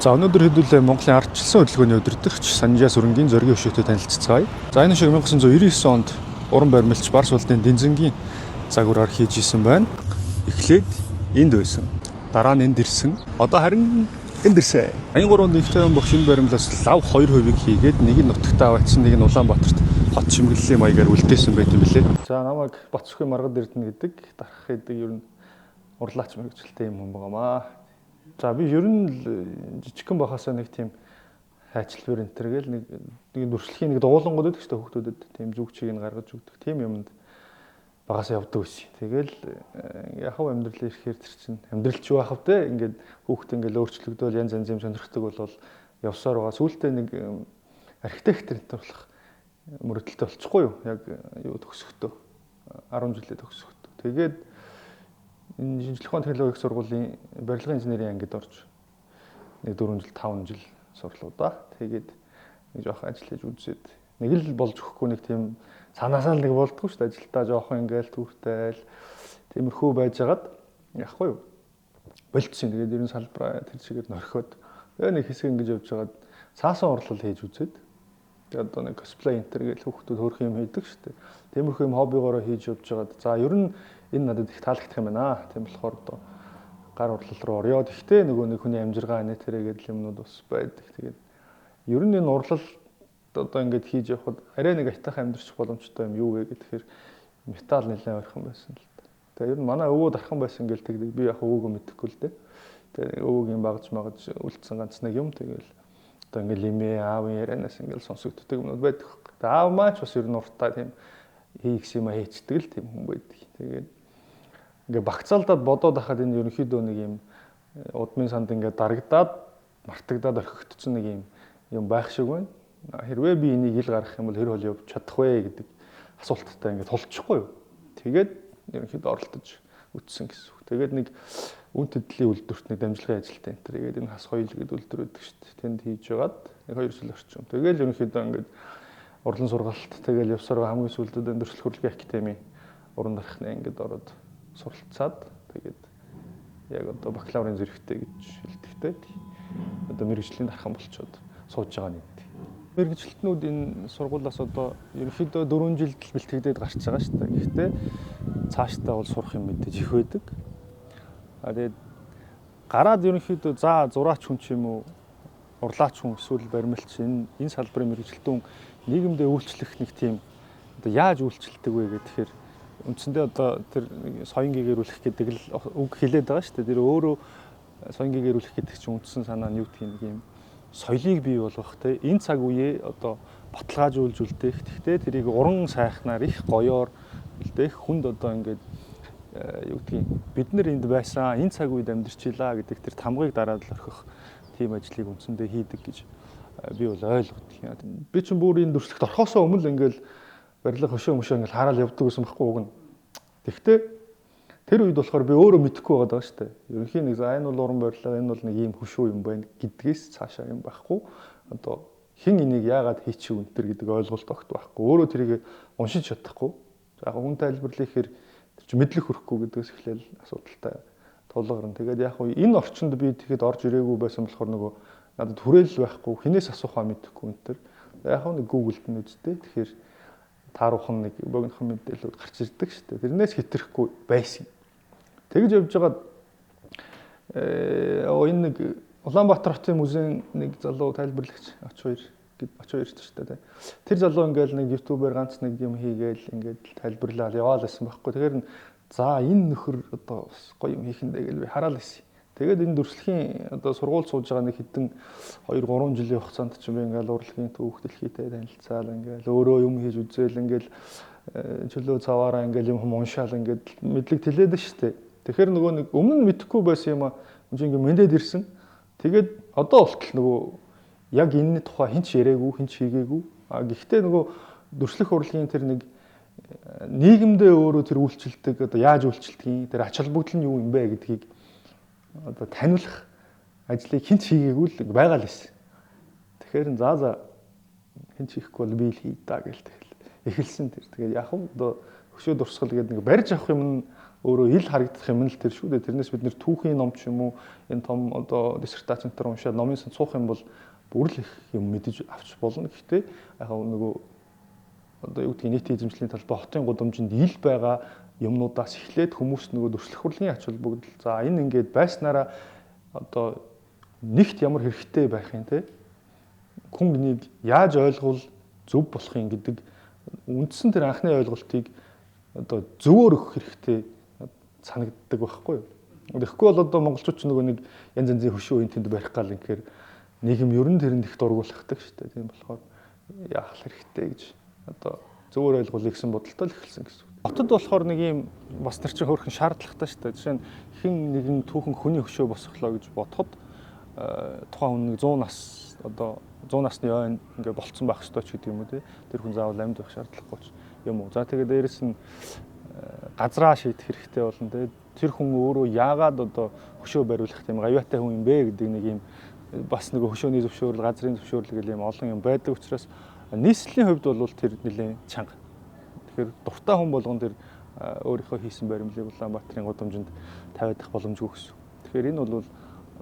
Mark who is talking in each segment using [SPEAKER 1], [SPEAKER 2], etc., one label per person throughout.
[SPEAKER 1] За өнөөдөр хэдүүлээ Монголын ардчилсан хөдөлгөөний удирдагч Санжаа Сүрэнгийн зоригийн өшөөтэй танилццгаая. За энэ шиг 1999 онд уран баримлч Барс улсын Дэнзэнгийн загвараар хийж исэн байна. Эхлээд энд байсан. Дараа нь энд ирсэн. Одоо харин энд ирсэн. Аян 3 нэгтэй бох шинэ баримлаас лав 2% хийгээд нэг нь нутагтаа аваачсан, нэг нь Улаанбаатарт хот чимэглэлийн маягаар үлдээсэн байт юм билээ. За намайг Бацхгүй Маргад Эрдэнэ гэдэг дарах гэдэг ер нь урлаач мэргэжилтэй юм хүн байгаамаа. За би ер нь жижигхэн бахасаа нэг тийм хайчлбэр энэ төргээл нэг дүрслэхийн нэг дуулангууд гэдэг чинь хүүхдүүдэд тийм зүг чийг нь гаргаж өгдөг тийм юмд багасаа явдаг байсан. Тэгэл яхав амьдрал ирэхээр тэр чинь амьдрал ч байх вэ ингээд хүүхд ингээд өөрчлөгдөөл янз янз юм сонирхдаг болвол явсаар байгаа. Сүүлдээ нэг архитекторын турлах мөрөдөлтөй болчихгүй юу? Яг юу төгсөхдөө 10 жилээ төгсөхдөө. Тэгээд энэ шинжлэх ухааны технологийн сургуулийн барилгын инженерийн ангид орж нэг 4 жил 5 жил сурлаа да. Тэгээд нэг жоох ажил хийж үзээд нэг л болж өгөхгүй нэг тийм санаасаа л нэг болдгоо шүү дээ. Ажилдаа жоохон ингээл түүхтэйл тиймэрхүү байжгаад яахгүй юу. Болцсон. Тэгээд ер нь салбараа тэр чигээр нөрхөөд тэгээ нэг хэсэг ингэж явж байгаад цаасан урлал хийж үзээд тэгээд одоо нэг косплей энтер гэж хүүхдүүд хөөрх юм хийдэг шүү дээ. Тиймэрхүү юм хоббигоороо хийж явж байгаад за ер нь энэ надад их таалагдах юм байна. Тийм болохоор одоо гар урлал руу орё. Гэхдээ нөгөө нэг хүний амжиргаа нэ тэрэгээд юмнууд бас байдаг. Тэгээд ер нь энэ урлал одоо ингэж хийж явхад арай нэг айтах амьдрах боломжтой юм юу вэ гэхээр металл нэлээд ойрхон байсан л да. Тэгээд ер нь манай өвөө дархан байсан гэл тэгдэг. Би яг өвөөгөө мэдэхгүй л дээ. Тэгээд өвөөгийн багж магаж үлдсэн ганц нэг юм тэгэл одоо ингэ лимээ аавын ярианаас ингэ сонсогддог юмнууд байдаг. Тэгээд аав маань ч бас ер нь уртаа тийм хийх юм хийцдэг л тийм хүн байдаг. Тэгээд ингээ багцаалдаад бодоод хахад энэ ерөнхийдөө нэг юм удмын санд ингээ дарагдаад мартагдаад орхигдсон нэг юм байх шиг байна. Хэрвээ би энийг ил гаргах юм бол хэр хол явж чадах вэ гэдэг асуулттай ингээ тулчихгүй юу. Тэгээд ерөнхийдөө оролдож үтсэн гэсэн үг. Тэгээд нэг үн тэдлийн үйлдвэрт нэг дамжлагын ажилтаа энэ тэгээд энэ хас хоёул гэдэг үйлдвэр байдаг шүү дээ. Тэнд хийж байгаад нэг 2 жил орчим. Тэгээд ерөнхийдөө ингээ урлан сургалт тэгээд явсараа хамгийн сүүлдээ өндөрлөх хөрлөгийн академи уран дарахны ангид ороод суралцаад тэгээд яг одоо бакалаврын зэрэгтэй гэж хэлдэгтэй. Одоо мэргэжлийн дархан болчиход сууж байгаа нэг. Мэргэжилтнүүд энэ сургуулиас одоо ерөнхийдөө 4 жилд бэлтгэгдээд гарч байгаа шүү дээ. Гэхдээ цаашдаа бол сурах юм мэдээж их байдаг. Тэгээд гараад ерөнхийдөө за зураач хүн ч юм уу, урлаач хүн эсвэл баримлч энэ салбарын мэргэжилтэн нийгэмдээ үйлчлэх нэг тийм одоо яаж үйлчлдэг вэ гэхээр үндсэндээ одоо тэр соён гэгэрүүлэх гэдэг л үг хэлээд байгаа шүү дээ. Тэр өөрөө соён гэгэрүүлэх гэдэг чинь үндсэн санаа нь юу гэх юм соёлыг бий болгох те энэ цаг үеэ одоо баталгаажуулж үлдээх. Гэхдээ тэрийг уран сайхнаар их гоёор үлдээх хүнд одоо ингээд юу гэх юм бид нар энд байсан энэ цаг үед амьдарчилаа гэдэг тэр тамгыг дараад л орхих тийм ажлыг үндсэндээ хийдэг гэж би бол ойлгодог юм. Би ч бүр энэ дүрслэгт орхосоо өмнө ингээл барилга хөшөө ингээл хараад явдаг гэсэн байхгүй уг нь. Тэгвэл тэр үед болохоор би өөрөө мэдэхгүй байгаа шүү дээ. Ерөнхийн нэг за энэ бол уран барилга, энэ бол нэг ийм хөшөө юм байна гэдгээс цаашаа юм байхгүй. Одоо хэн энийг яагаад хийчихв өнтер гэдэг ойлголт огт байхгүй. Өөрөө тэрийг уншиж чадахгүй. Яг хүн тайлбарлахаар тэр чинь мэдлэг хөрөхгүй гэдгээс эхлээл асуудалтай тулгарна. Тэгээд яг энэ орчинд би тэгэхэд орж ирээгүй байсан болохоор нөгөө надад хүрээлэл байхгүй, хинээс асуухаа мэдэхгүй өнтер. Яг нэг Google-д нь үзтээ. Тэгэхээр тааруухан нэг богинохон мэдээлэлүүд гарч ирдэг шүү дээ. Тэрнээс хэтрэхгүй байсан. Тэгж явж байгаад энэ нэг Улаанбаатар хотын музейн нэг залуу тайлбарлагч Оч хоёр шүү дээ. Тэр залуу ингээл нэг ютубер ганц нэг юм хийгээл ингээд тайлбарлаад яваал байсан байхгүй. Тэгэхээр за энэ нөхөр одоо гоё юм хийхэндээ гэж би хараал байсан. Тэгээд энэ дүрслэхийн одоо сургууль сууж байгаа нэг хэдэн 2-3 жилийн хугацаанд ч би ингээл урлагийн түүх дэлхийтэй танилцаал ингээл өөрөө юм хийж үзээл ингээл чөлөө цаваараа ингээл юм уншаал ингээд мэдлэг тэлээд штэ. Тэгэхээр нөгөө нэг өмнө нь мэдэхгүй байсан юм аа ингээд мэдэд ирсэн. Тэгээд одоо болтол нөгөө яг энэний тухай хинч яриаггүй хинч хийгээгүй. Гэхдээ нөгөө дүрслэх урлагийн тэр нэг нийгэмдээ өөрөө тэр үйлчлдэг одоо яаж үйлчлдэг тэр ач холбогдол нь юу юм бэ гэдгийг одоо таниулах ажлыг хинч хийгээгүй л байгаа л байсан. Тэгэхээр за хинч хийхгүй бол би л хий даа гээл тэгэл эхэлсэн тэр. Тэгээд яг одоо Хөшөө дурсгал гэдэг нэг барьж авах юм нь өөрөө ил харагдах юм л тэр шүү дээ. Тэрнээс бид нэр түүхийн ном ч юм уу энэ том одоо диссертацентаар уншаад номын сан цуух юм бол бүр л их юм мэдэж авч болно. Гэхдээ яг нөгөө одоо юу гэдгийг нийтийн эзэмшлийн талбай хотын гудамжинд ил байгаа юмнуудаас эхлээд хүмүүс нөгөө дөрвөлх хурлын ач холбогдол за энэ ингээд байснараа одоо нэгт ямар хэрэгтэй байх юм те хүн нэг яаж ойлгвол зөв болох юм гэдэг үндсэн тэр анхны ойлголтыг одоо зөвөр өгөх хэрэгтэй санагддаг байхгүй юу. Тэгэхгүй бол одоо монголчууд ч нөгөө нэг янз янзын хөшөө үеийн тэнд барих гал инхээр нийгэм ер нь тэрэнд их дургуулахдаг шүү дээ. Тийм болохоор яах хэрэгтэй гэж одоо зөвөр ойлгуулъя гэсэн бодолтой л эхэлсэн гэсэн. Хотод болохоор нэг юм бас тэр чинь хөөрхөн шаардлагатай шүү дээ. Жишээ нь хэн нэгэн түүхэн хүний хөшөө босголоо гэж бодоход тухайн хүн 100 нас одоо 100 насны ойн ингээ болцсон байх ёстой ч гэдэг юм уу тий. Тэр хүн заавал амьд байх шаардлагагүй ч юм уу. За тэгээд дээрэс нь газраа шийдэх хэрэгтэй болно тий. Тэр хүн өөрөө яагаад одоо хөшөө бариулах тийм гавьяатай хүн юм бэ гэдэг нэг юм бас нэг хөшөөний зөвшөөрөл, газрын зөвшөөрөл гэх юм олон юм байдаг учраас нийслэлийн хувьд бол тэр нэлээд чанга. Тэгэхээр дуртай хүн болгон тэр өөрийнхөө хийсэн баримлыг Улаанбаатарын гудамжинд тавиадах боломжгүй гэсэн. Тэгэхээр энэ бол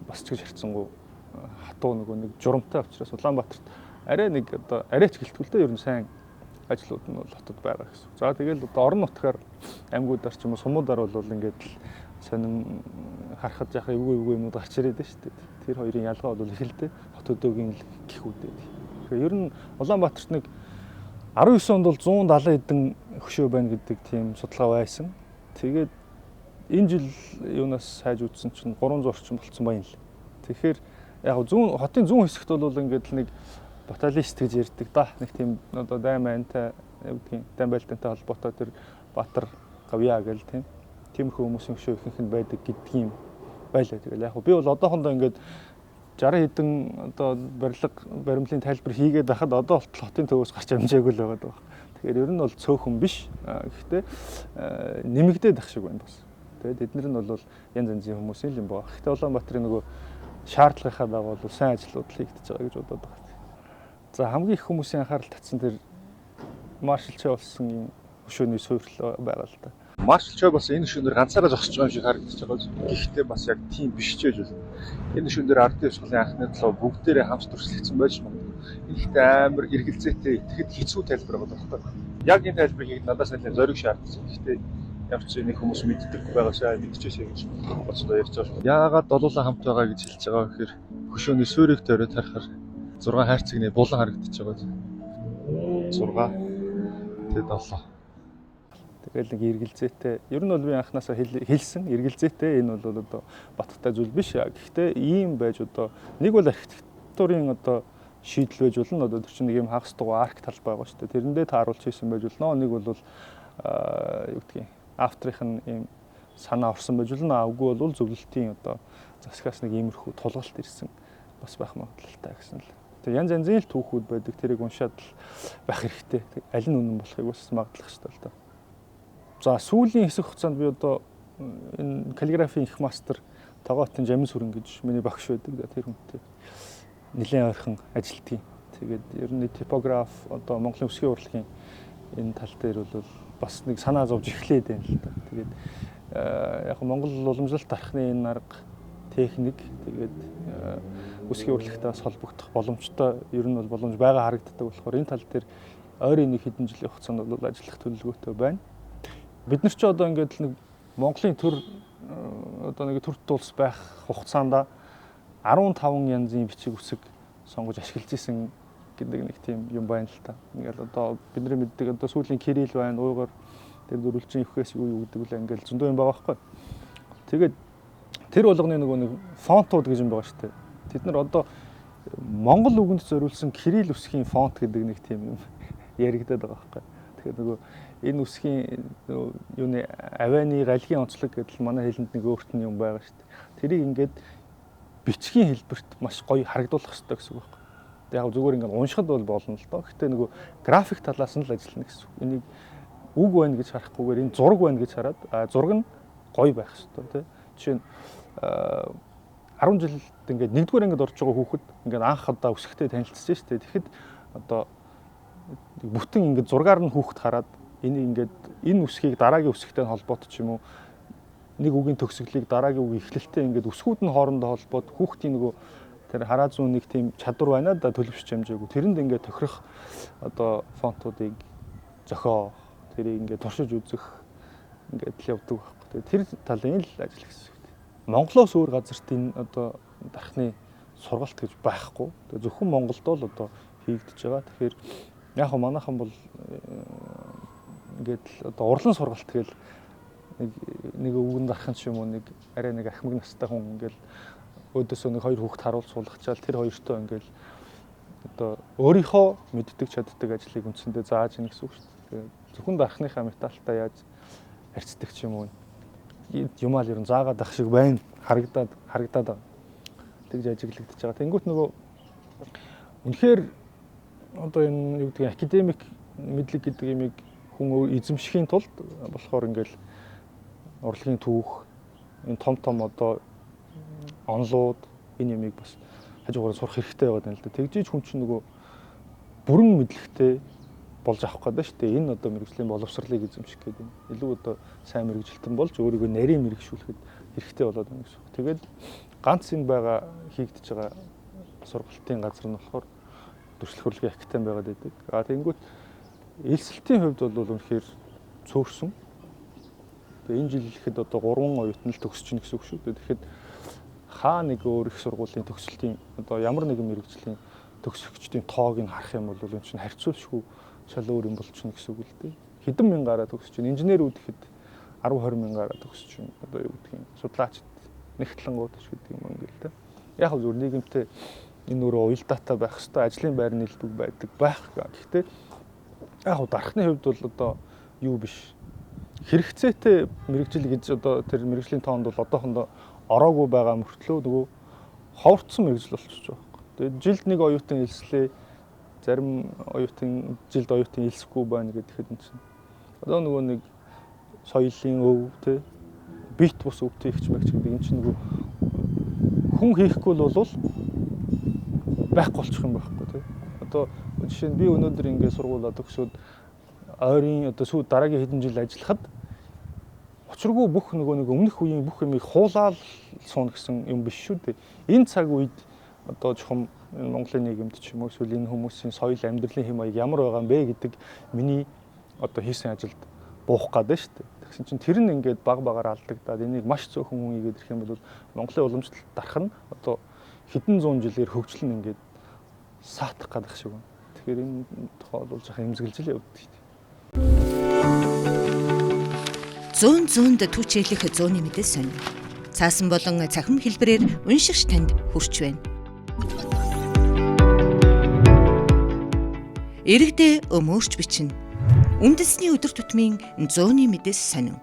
[SPEAKER 1] бас ч гэж харьцангуй хатуу нэг журамтай учраас Улаанбаатарт арай нэг одоо арай ч гэлтгүүлтэй ер нь сайн ажлууд нь бол хотод байгаа гэсэн. За тэгэл одоо орон нутгаар аймагуудаар ч юм уу сумуудаар бол ингээд л сонин харахад яхаа эвгүй юмуд гарч ирээд шүү дээ. Тэр хоёрын ялгаа бол их л дээ. Хот өдөөгийн л гих үдээ. Тэгэхээр ер нь Улаанбаатарт нэг 19 онд бол 170 хэдэн хөшөө байна гэдэг тийм судалгаа байсан. Тэгээд энэ жил юунаас хайж үзсэн чинь 300 орчим болцсон байна л. Тэгэхээр яг хотын зүүн хэсэгт бол ингээд нэг баталист гэж ярьдаг да. Нэг тийм одоо даймантай юу гэдгийг даймбайлтантай холбоотой тэр Баатар гавьяа гэл тийм. Тиймэрхүү хүмүүсийн хөшөө ихэнх нь байдаг гэдэг юм байлаа. Тэгэл яг би бол одоохондоо ингээд 60 хэдэн одоо баримлын тайлбар хийгээд байхад одоо болтол хотын төвөөс гарч амжаагүй л байгаа даа. Тэгэхээр ер нь бол цөөхөн биш. Гэхдээ нэмэгдээд ах шиг байна бас. Тэгээд эднэр нь бол янз янзын хүмүүсийн юм байна. Гэхдээ Улаанбаатарын нөгөө шаардлагынхаа дагуу бол сайн ажлууд л хийгдэж байгаа гэж бодоод байна. За хамгийн их хүмүүсийн анхаарал татсан тэр маршалчаа болсон юм хөшөөний суйрлал байгаа л да. Маршалчаа бас энэ хөшөөнөр ганцаараа зогсож байгаа юм шиг харагдаж байгаа. Гэхдээ бас яг тийм биш ч гэж байна. Энэ хөшөөндөр ардын урсгалын анхны талаа бүгдээрээ хамт туршлагцсан байж магадгүй. Энэ ихтэй амар эргэлзээтэй итгэхэд хэцүү тайлбар байгаа байхгүй. Яг энэ тайлбарыг хийх надаас нэлээд зориг шаардсан. Гэхдээ ямар ч нэг хүмүүс мэддэг байгаашаа мэдчихэе гэж бодсоо ярьж байгаа. Яагаад долуулаа хамт байгаа гэж хэлж байгаа гэхээр хөшөөний суурийг тойроод харахаар 6 хайрцагны булан харагдаж байгаа. 6 тэгээд 7. Тэгэл нэг эргэлзээтэй. Ер нь бол би анханасаа хэлсэн эргэлзээтэй энэ бол одоо баттай зүйл биш. Гэхдээ ийм байж одоо нэг бол архитектурын одоо шийдэл байж болно. Одоо тэр чинь нэг юм хагас дугуй арк тал байгаа шүү дээ. Тэрэндээ тааруулж хийсэн байж болно. Нэг бол юу гэдгийг авторын ийм санаа орсон байж болно. Үгүй бол зөвлөлтийн одоо засгаас нэг иймэрхүү тулгалт ирсэн бас байх магадлалтай гэсэн л. Тэгээ янз янзын л түүхүүд байдаг. Тэрийг уншаад л байх хэрэгтэй. Аль нь үнэн болохыг бас магадлах шүү дээ. За сүүлийн хэсэг хугацаанд би одоо энэ каллиграфийн их мастер Тогоотын Жамин Сүрэн гэж миний багш байдаг. Тэр хүнтэй нэлээд ойрхон ажилтгийг. Тэгээд ер нь типограф одоо Монголын өсгий урлагийн энэ тал дээр бол бас нэг санаа зовж эхлээд байна л да. Тэгээд яг Монгол уламжлалт дарахны энэ арга техник тэгээд өсгий урлагтаас холбогдох боломжтой ер нь бол боломж байгаа харагддаг болохоор энэ тал дээр ойрын нэг хэдэн жилийн хугацаанд бол ажиллах төлөвлөгөөтэй байна. Бид нар ч одоо ингээд нэг Монголын төр одоо нэг төрт улс байх хугацаанд 15 янзын бичиг үсэг сонгож ашиглаж исэн гэдэг нэг тийм юм байна л та. Ингээл одоо бидний мэддэг одоо сүүлийн кирилл байна, уйгар тэр дөрвөлжин өвхөөс юу гэдэг вэ ингээл зөндөө юм байгаа байхгүй. Тэгээд тэр болгоны нэг фонтууд гэж юм байгаа шүү дээ. Тэд нар одоо Монгол үгэнд зориулсан кирилл үсгийн фонт гэдэг нэг тийм юм яригадаад байгаа байхгүй. Тэгэхээр нөгөө энэ үсгийн юуны авианы галгийн онцлог гэдэл манай хэлэнд нэг өөрт нь юм байгаа шүү дээ. Тэрийг ингээд бичгийн хэлбэрт маш гоё харагдуулах хэрэгтэй гэсэн үг байна. Яг зүгээр ингээд уншихад бол болно л доо. Гэхдээ нөгөө график талаас нь л ажиллана гэсэн үг. Энийг үг байна гэж харахгүйгээр энэ зураг байна гэж хараад зураг нь гоё байх хэрэгтэй тий. Жишээ нь 10 жилд ингээд нэгдүгээр ангид орж байгаа хүүхэд ингээд анх удаа үсгтэй танилцсан шүү дээ. Тэгэхэд одоо бүтэн ингээд зургаар нь хүүхэд хараад энийг ингээд энэ үсгийг дараагийн үсгтэй холбоотой ч юм уу нэг үгийн төгсгөлийг дараагийн үгийн эхлэлтэй ингээд үсгүүд нь хоорондоо холбоод хүүхдийн нөгөө тэр хараа зүүн нэг тийм чадвар байна да төлөвшч хэмжээгүй тэрэнд ингээд тохирох одоо фонтуудыг зохио тэрийг ингээд туршиж үзэх ингээд л явдаг байхгүй. Тэр талын л ажил гэсэн үг. Монголоос өөр газарт энэ одоо дархны сургалт гэж байхгүй. Тэгээ зөвхөн Монголд л одоо хийгдэж байгаа. Тэгэхээр яг хөө манайхан бол ингээд л одоо урлан сургалт гээл нэг өвгөн дархан ч юм уу нэг арай нэг ахмаг настай хүн ингээл өөдөөсөө нэг хоёр хүүхд харуул суулгачаал тэр хоёртоо ингээл одоо өөрийнхөө мэддэг чаддаг ажлыг үндсэндээ зааж ийн гэсэн үг шүү дээ. Зөвхөн дархныхаа металлтай яаж харьцдаг ч юм уу юмал ер нь заагаад ах шиг байна харагдаад байгаа. Тэгж ажиглагдаж байгаа. Тэнгүүт нөгөө үнэхээр одоо энэ юу гэдэг академик мэдлэг гэдэг юмыг хүн эзэмшихийн тулд болохоор ингээл урлагийн түүх энэ том одоо онлууд энэ юмыг бас хажуугаар сурах хэрэгтэй байгаа юм л да. Тэгжиж хүн чинь нөгөө бүрэн мэдлэгтэй болж авах гэдэг шүү дээ. Энэ одоо мэрэгжлийн боловсролыг эзэмших гэдэг юм. Илүү одоо сайн мэрэгжилтэн болж өөрийгөө нарийн мэрэгшүүлэхэд хэрэгтэй болоод байна гэсэн үг. Тэгээд ганц энэ байгаа хийгдэж байгаа сургалтын газар нь болохоор төрөлх хөрлөгийн академи байгаад байдаг. Тэнгүүт элсэлтийн хувьд бол үнэхээр цөөрсөн. Тэгээ энэ жил ихэд одоо 3 оюутан л төгсөж чинь гэсэн үг шүү дээ. Тэгэхэд хаа нэг өөр их сургуулийн төгсөлтийн одоо ямар нэгэн мэрэгжлийн төгсөгчдийн тоог нь харах юм бол энэ чинь харьцуулшгүй шал өөр юм болчихно гэсэн үг л дээ. Хэдэн мянгаараа төгсөж чинь инженерүүд ихэд 10-20 мянгаараа төгсөж чинь одоо юу гэдгийг судлаачд нэгтлэнгууд ч гэдэг юм ингээл дээ. Яг л зөв нийгэмтэй энэ өөрөө уялдаатай байх хэвээр ажлын байр нийлбэг байдаг байх. Гэхдээ яг дархны хувьд бол одоо юу биш. Хэрэгцээтэй мэрэгжил гэж одоо тэр мэрэгжлийн тоонд бол одоохондоо ороогүй байгаа мөртлөө нөгөө ховорцсон мэрэгжил болчихж байгаа. Тэгээд жилд нэг оюутан элслээ, зарим оюутан жилд оюутан элсэхгүй байна гэхэд энэ чинь одоо нөгөө нэг соёлын өв те бит бус өвтэй ихч мэгч гэдэг энэ чинь нөгөө хүн хийхгүй л болвол байхгүй болчих юм байхгүй те. Одоо жишээ нь би өнөөдөр ингээд сургуулаа төгсөөд ойрын одоо сүү дараагийн хэдэн жил ажиллахад учиргүй бүх нөгөө нэг өмнөх үеийн бүх юмыг хуулаад суuna гэсэн юм биш шүү дээ. Энэ цаг үед одоо чухам Монголын нийгэмд ч юм уу эсвэл энэ хүмүүсийн соёл амьдралын хэм маяг ямар байгаа юм бэ гэдэг миний одоо хийсэн ажилд буух гэдэг шүү дээ. Тэгсэн чинь тэр нь ингээд баг багаар алдагдаад энийг маш цөөхөн хүн ийгээд ирэх юм бол Монголын уламжлалт дарах нь одоо хэдэн зуун жилээр хөгжлөн ингээд саатах гадах шиг байна. Тэгэхээр энэ тухай бол жах эмзэглэж явдаг шүү дээ.
[SPEAKER 2] Зүүнд түүчээлэх зууны мэдээ сонь. Цаасан болон цахим хэлбэрээр уншигч танд хүрч байна. Иргэдээ өмөрч бичнэ. Үндэсний өдөр тутмын зууны мэдээс сонин.